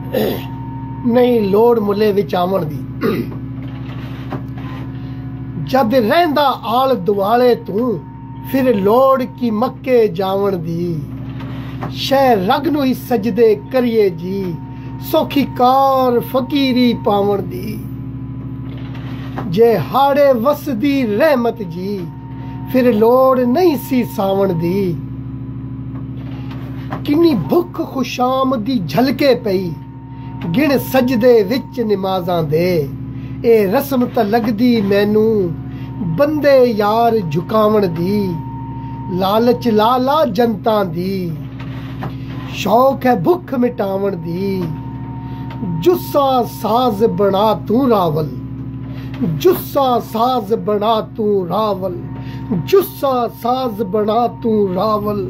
नहीं लोड़ मुले विच आवन दी। जद रहिंदा आल दुआले तू फिर लोड़ की मक्के जावन दी। शह रग नूं ही सजदे करिए जी सौखी कार फकीरी पावन दी। जे हाड़े वसदी रहमत जी फिर लोड़ नहीं सी सावन दी। किन्नी भुख खुशाम दी झलके पई गिण सजदे विच नमाज़ां दे। ए रस्म तां लगदी मैनू बंदे यार झुकावण दी। लालच लाला जनता दी शौक है भुख मिटावण दी। जुस्सा साज बना तू रावल जुस्सा साज बना तू रावल। जुस्सा साज बना तू रावल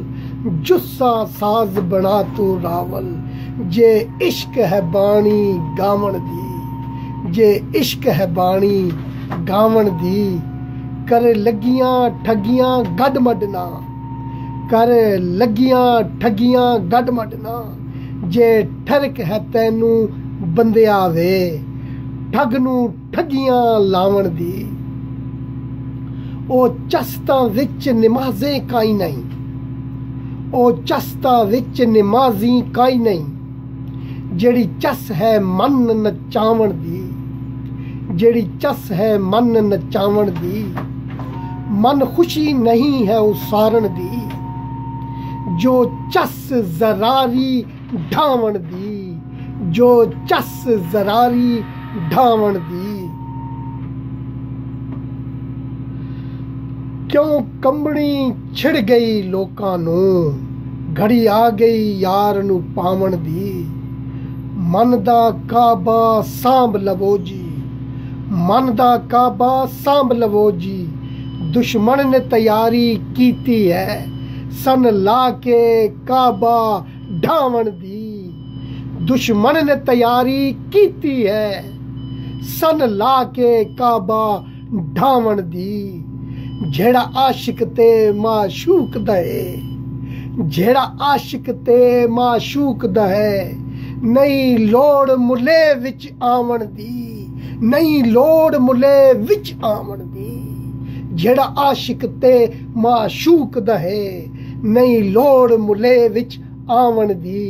जुस्सा साज बना तू रावल। जे इश्क है बाणी गावण दी जे इश्क है बाणी गावण दी। कर लगियां ठगियां गड मडना कर लगियां ठगियां गड मडना। जे ठरक है तैनू बंदिया वे ठग नू ठगियां लावण दी। ओ चस्तां विच नमाज़े काई नहीं ओ चस्तां विच नमाज़ी काई नहीं। जेड़ी चस है मन नचावण दी जेड़ी चस है मन नचावण दी। मन खुशी नहीं है उसारण दी जो चस जरारी ढावण दी जो चस जरारी ढावण दी। क्यों कंबणी छिड़ गई लोकां नू घड़ी आ गई यार नू पावण दी। मन दा काबा सांभ लवो जी मन दा काबा सांभ लवो जी। दुश्मन ने तैयारी कीती है सन ला के काबा ढावण दी। दुश्मन ने तैयारी कीती है सन ला के काबा ढावण दी। जेड़ा आशिक ते माशूक दे जेड़ा आशिक ते माशूक दे। नहीं लोड़ मुले विच आवण दी नहीं लोड़ मुले विच आवण दी। जेड़ा आशिक ते माशूक दे नहीं लोड़ मुले विच आवण दी।